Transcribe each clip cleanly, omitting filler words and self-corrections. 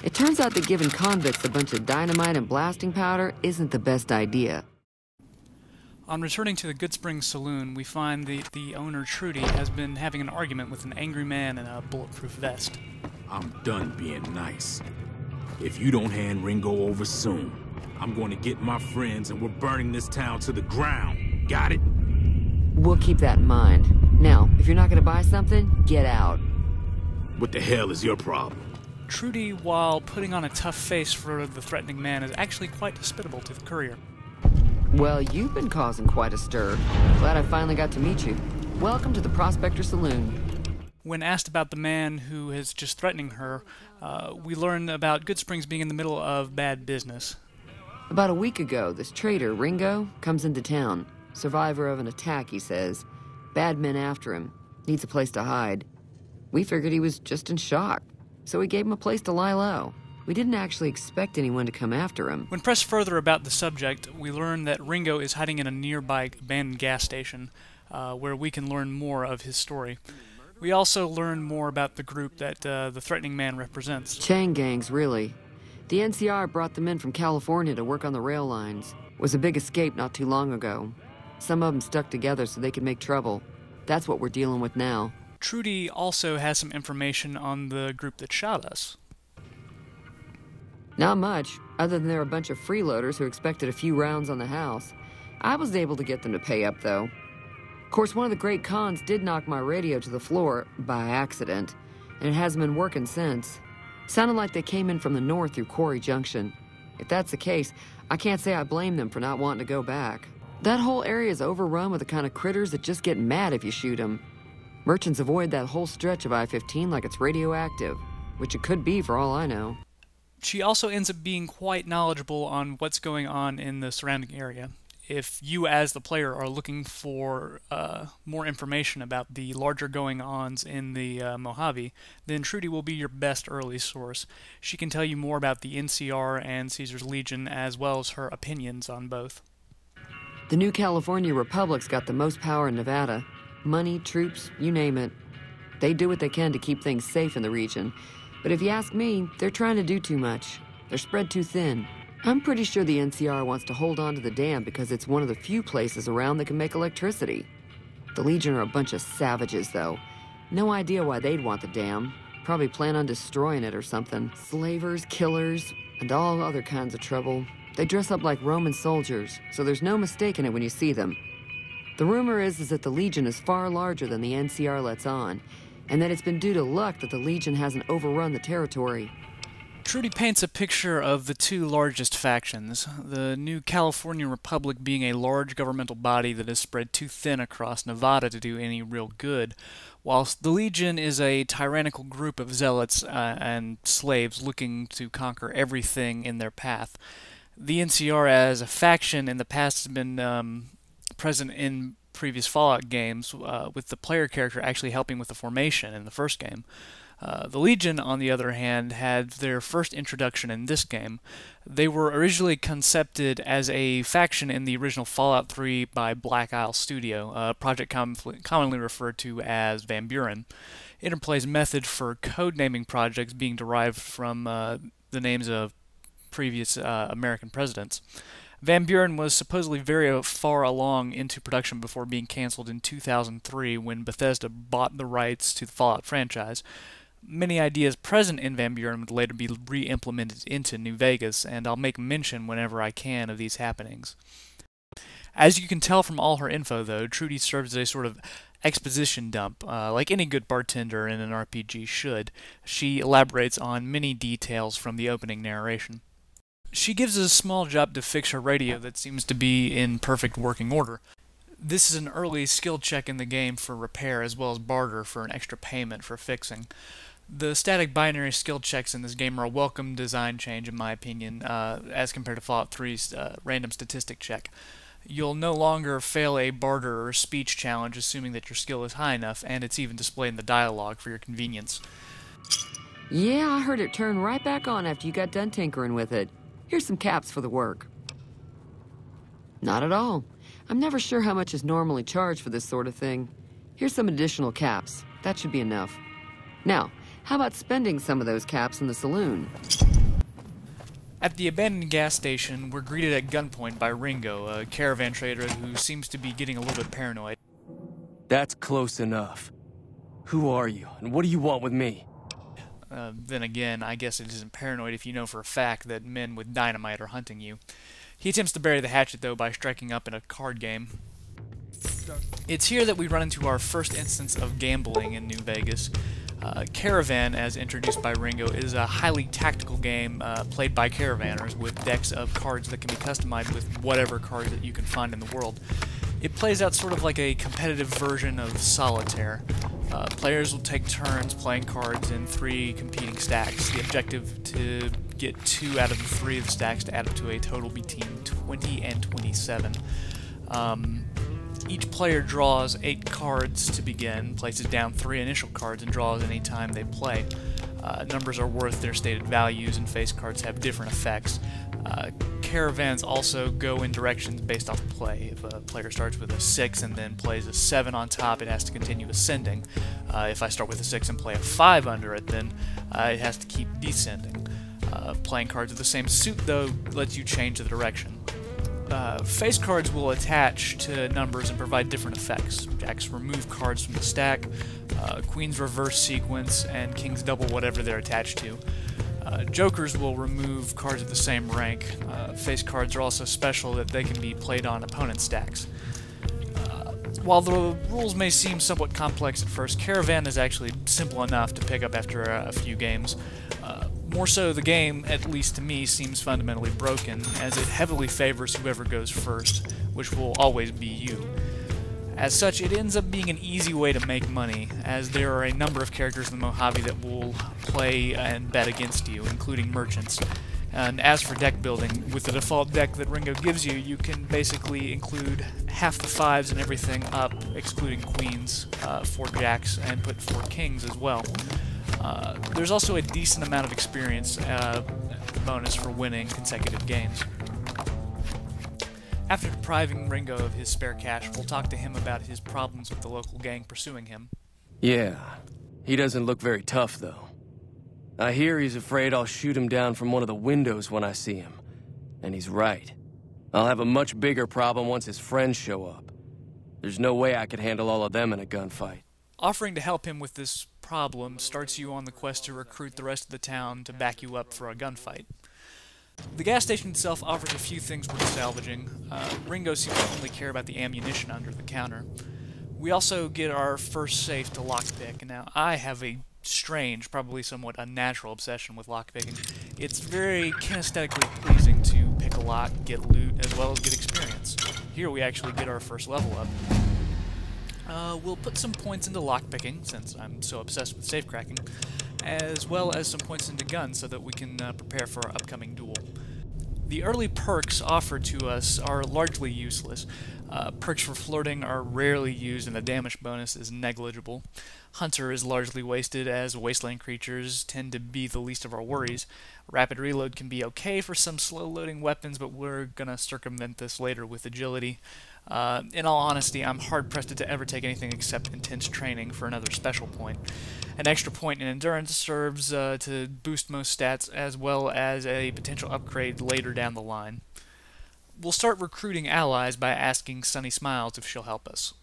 It turns out that giving convicts a bunch of dynamite and blasting powder isn't the best idea. On returning to the Goodsprings Saloon, we find the owner, Trudy, has been having an argument with an angry man in a bulletproof vest. I'm done being nice. If you don't hand Ringo over soon, I'm going to get my friends and we're burning this town to the ground. Got it? We'll keep that in mind. Now, if you're not going to buy something, get out. What the hell is your problem? Trudy, while putting on a tough face for the threatening man, is actually quite hospitable to the courier. Well, you've been causing quite a stir. Glad I finally got to meet you. Welcome to the Prospector Saloon. When asked about the man who is just threatening her, we learn about Goodsprings being in the middle of bad business. About a week ago, this trader, Ringo, comes into town. Survivor of an attack, he says. Bad men after him. Needs a place to hide. We figured he was just in shock, so we gave him a place to lie low. We didn't actually expect anyone to come after him. When pressed further about the subject, we learn that Ringo is hiding in a nearby abandoned gas station, where we can learn more of his story. We also learn more about the group that the threatening man represents. Chain gangs, really. The NCR brought them in from California to work on the rail lines. It was a big escape not too long ago. Some of them stuck together so they could make trouble. That's what we're dealing with now. Trudy also has some information on the group that shot us. Not much, other than they're a bunch of freeloaders who expected a few rounds on the house. I was able to get them to pay up, though. Of course, one of the great cons did knock my radio to the floor, by accident, and it hasn't been working since. Sounded like they came in from the north through Quarry Junction. If that's the case, I can't say I blame them for not wanting to go back. That whole area is overrun with the kind of critters that just get mad if you shoot them. Merchants avoid that whole stretch of I-15 like it's radioactive, which it could be for all I know. She also ends up being quite knowledgeable on what's going on in the surrounding area. If you, as the player, are looking for more information about the larger going-ons in the Mojave, then Trudy will be your best early source. She can tell you more about the NCR and Caesar's Legion, as well as her opinions on both. The new California Republic's got the most power in Nevada. Money, troops, you name it. They do what they can to keep things safe in the region. But if you ask me, they're trying to do too much. They're spread too thin. I'm pretty sure the NCR wants to hold on to the dam because it's one of the few places around that can make electricity. The Legion are a bunch of savages, though. No idea why they'd want the dam. Probably plan on destroying it or something. Slavers, killers, and all other kinds of trouble. They dress up like Roman soldiers, so there's no mistaking it when you see them. The rumor is that the Legion is far larger than the NCR lets on, and that it's been due to luck that the Legion hasn't overrun the territory. Trudy paints a picture of the two largest factions, the new California Republic being a large governmental body that is spread too thin across Nevada to do any real good, whilst the Legion is a tyrannical group of zealots and slaves looking to conquer everything in their path. The NCR as a faction in the past has been present in previous Fallout games, with the player character actually helping with the formation in the first game. The Legion, on the other hand, had their first introduction in this game. They were originally concepted as a faction in the original Fallout 3 by Black Isle Studio, a project commonly referred to as Van Buren. Interplay's method for codenaming projects being derived from the names of previous American presidents. Van Buren was supposedly very far along into production before being canceled in 2003 when Bethesda bought the rights to the Fallout franchise. Many ideas present in Van Buren would later be re-implemented into New Vegas, and I'll make mention whenever I can of these happenings. As you can tell from all her info, though, Trudy serves as a sort of exposition dump, like any good bartender in an RPG should. She elaborates on many details from the opening narration. She gives us a small job to fix her radio that seems to be in perfect working order. This is an early skill check in the game for repair as well as barter for an extra payment for fixing. The static binary skill checks in this game are a welcome design change in my opinion, as compared to Fallout 3's random statistic check. You'll no longer fail a barter or speech challenge assuming that your skill is high enough, and it's even displayed in the dialogue for your convenience. Yeah, I heard it turn right back on after you got done tinkering with it. Here's some caps for the work. Not at all. I'm never sure how much is normally charged for this sort of thing. Here's some additional caps. That should be enough. Now, How about spending some of those caps in the saloon? At the abandoned gas station, we're greeted at gunpoint by Ringo, a caravan trader who seems to be getting a little bit paranoid. That's close enough. Who are you, and what do you want with me? Then again, I guess it isn't paranoid if you know for a fact that men with dynamite are hunting you. He attempts to bury the hatchet, though, by striking up in a card game. It's here that we run into our first instance of gambling in New Vegas. Caravan, as introduced by Ringo, is a highly tactical game played by caravanners with decks of cards that can be customized with whatever cards that you can find in the world. It plays out sort of like a competitive version of solitaire. Players will take turns playing cards in 3 competing stacks. The objective to get 2 out of the 3 of the stacks to add up to a total between 20 and 27. Each player draws 8 cards to begin, places down 3 initial cards, and draws any time they play. Numbers are worth their stated values, and face cards have different effects. Caravans also go in directions based off play. If a player starts with a 6 and then plays a 7 on top, it has to continue ascending. If I start with a 6 and play a 5 under it, then it has to keep descending. Playing cards of the same suit, though, lets you change the direction. Face cards will attach to numbers and provide different effects. Jacks remove cards from the stack, Queens reverse sequence, and Kings double whatever they're attached to. Jokers will remove cards of the same rank. Face cards are also special that they can be played on opponent stacks. While the rules may seem somewhat complex at first, Caravan is actually simple enough to pick up after a few games. More so, the game, at least to me, seems fundamentally broken, as it heavily favors whoever goes first, which will always be you. As such, it ends up being an easy way to make money, as there are a number of characters in the Mojave that will play and bet against you, including merchants. And as for deck building, with the default deck that Ringo gives you, you can basically include half the 5s and everything up, excluding queens, 4 jacks, and put 4 kings as well. There's also a decent amount of experience bonus for winning consecutive games. After depriving Ringo of his spare cash, we'll talk to him about his problems with the local gang pursuing him. Yeah, he doesn't look very tough, though. I hear he's afraid I'll shoot him down from one of the windows when I see him. And he's right. I'll have a much bigger problem once his friends show up. There's no way I could handle all of them in a gunfight. Offering to help him with this problem starts you on the quest to recruit the rest of the town to back you up for a gunfight. The gas station itself offers a few things worth salvaging. Ringo seems to only care about the ammunition under the counter. We also get our first safe to lockpick. Now, I have a strange, probably somewhat unnatural obsession with lockpicking. It's very kinesthetically pleasing to pick a lock, get loot, as well as get experience. Here we actually get our first level up. We'll put some points into lockpicking, since I'm so obsessed with safe cracking, as well as some points into guns so that we can prepare for our upcoming duel. The early perks offered to us are largely useless. Perks for flirting are rarely used, and the damage bonus is negligible. Hunter is largely wasted, as wasteland creatures tend to be the least of our worries. Rapid reload can be okay for some slow-loading weapons, but we're gonna circumvent this later with agility. In all honesty, I'm hard-pressed to ever take anything except intense training for another special point. An extra point in endurance serves to boost most stats, as well as a potential upgrade later down the line. We'll start recruiting allies by asking Sunny Smiles if she'll help us.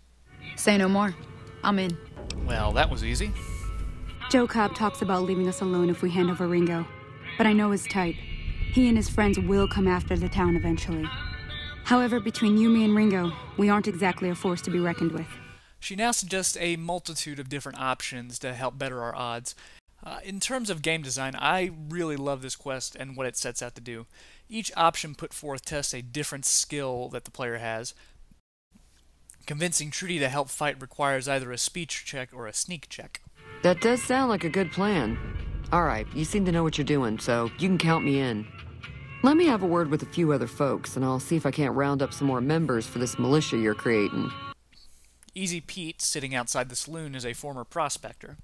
Say no more. I'm in. Well, that was easy. Joe Cobb talks about leaving us alone if we hand over Ringo, but I know his type. He and his friends will come after the town eventually. However, between you, me, and Ringo, we aren't exactly a force to be reckoned with. She now suggests a multitude of different options to help better our odds. In terms of game design, I really love this quest and what it sets out to do. Each option put forth tests a different skill that the player has. Convincing Trudy to help fight requires either a speech check or a sneak check. That does sound like a good plan. Alright, you seem to know what you're doing, so you can count me in. Let me have a word with a few other folks, and I'll see if I can't round up some more members for this militia you're creating. Easy Pete, sitting outside the saloon, is a former prospector.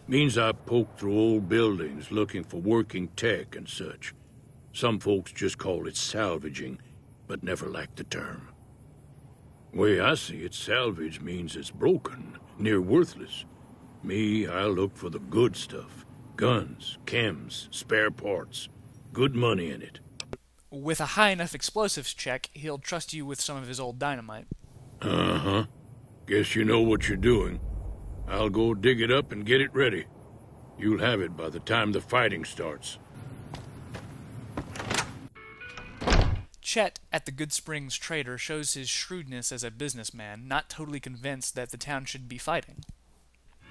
Means I poke through old buildings looking for working tech and such. Some folks just call it salvaging, but never like the term. Way I see it, salvage means it's broken, near worthless. Me, I look for the good stuff, Guns, chems, spare parts. Good money in it. With a high enough explosives check, he'll trust you with some of his old dynamite. Uh-huh. Guess you know what you're doing. I'll go dig it up and get it ready. You'll have it by the time the fighting starts. Chet at the Goodsprings trader shows his shrewdness as a businessman, not totally convinced that the town should be fighting.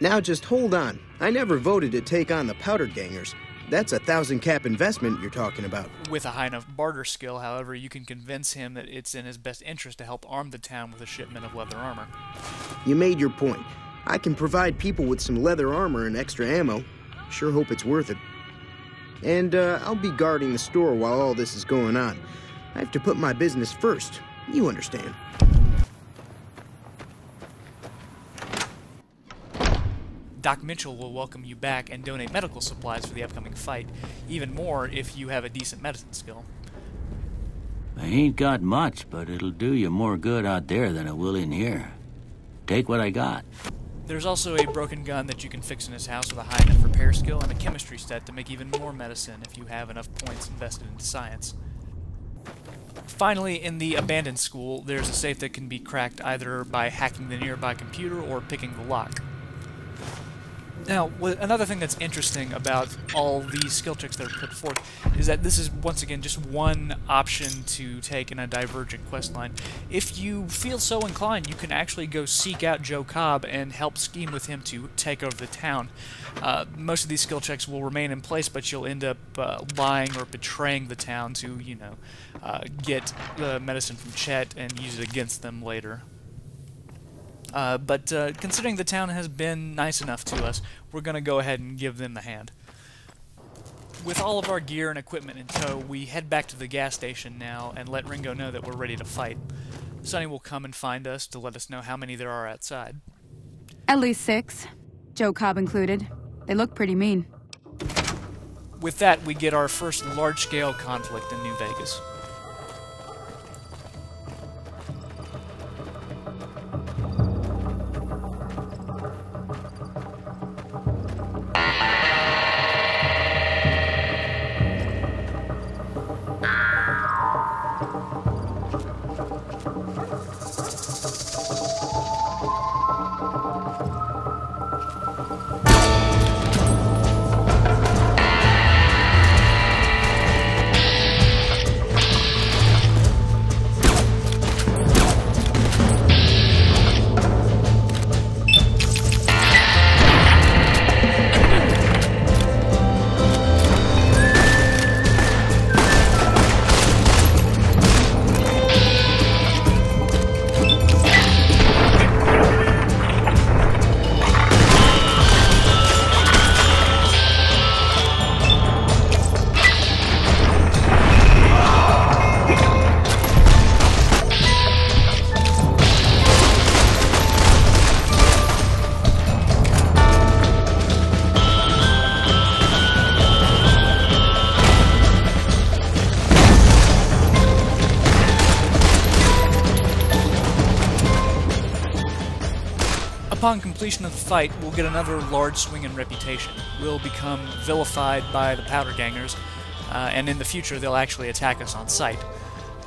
Now just hold on. I never voted to take on the powder gangers. That's 1,000 cap investment you're talking about. With a high enough barter skill, however, you can convince him that it's in his best interest to help arm the town with a shipment of leather armor. You made your point. I can provide people with some leather armor and extra ammo. Sure hope it's worth it. And I'll be guarding the store while all this is going on. I have to put my business first. You understand. Doc Mitchell will welcome you back and donate medical supplies for the upcoming fight, even more if you have a decent medicine skill. I ain't got much, but it'll do you more good out there than it will in here. Take what I got. There's also a broken gun that you can fix in his house with a high enough repair skill and a chemistry set to make even more medicine if you have enough points invested into science. Finally, in the abandoned school, there's a safe that can be cracked either by hacking the nearby computer or picking the lock. Now, another thing that's interesting about all these skill checks that are put forth is that this is, once again, just one option to take in a divergent questline. If you feel so inclined, you can actually go seek out Joe Cobb and help scheme with him to take over the town. Most of these skill checks will remain in place, but you'll end up lying or betraying the town to, you know, get the medicine from Chet and use it against them later. But considering the town has been nice enough to us, we're going to go ahead and give them the hand. With all of our gear and equipment in tow, we head back to the gas station now and let Ringo know that we're ready to fight. Sonny will come and find us to let us know how many there are outside. At least 6, Joe Cobb included. They look pretty mean. With that, we get our first large-scale conflict in New Vegas. Upon completion of the fight, we'll get another large swing in reputation. We'll become vilified by the powder gangers, and in the future they'll actually attack us on sight.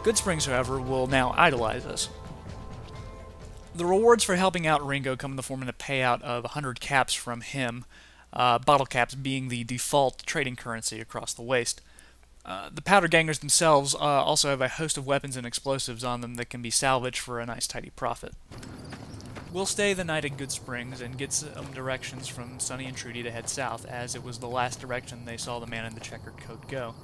Goodsprings, however, will now idolize us. The rewards for helping out Ringo come in the form of a payout of 100 caps from him, bottle caps being the default trading currency across the waste. The powder gangers themselves also have a host of weapons and explosives on them that can be salvaged for a nice tidy profit. We'll stay the night at Goodsprings and get some directions from Sonny and Trudy to head south, as it was the last direction they saw the man in the checkered coat go.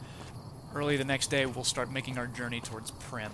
Early the next day, we'll start making our journey towards Prim.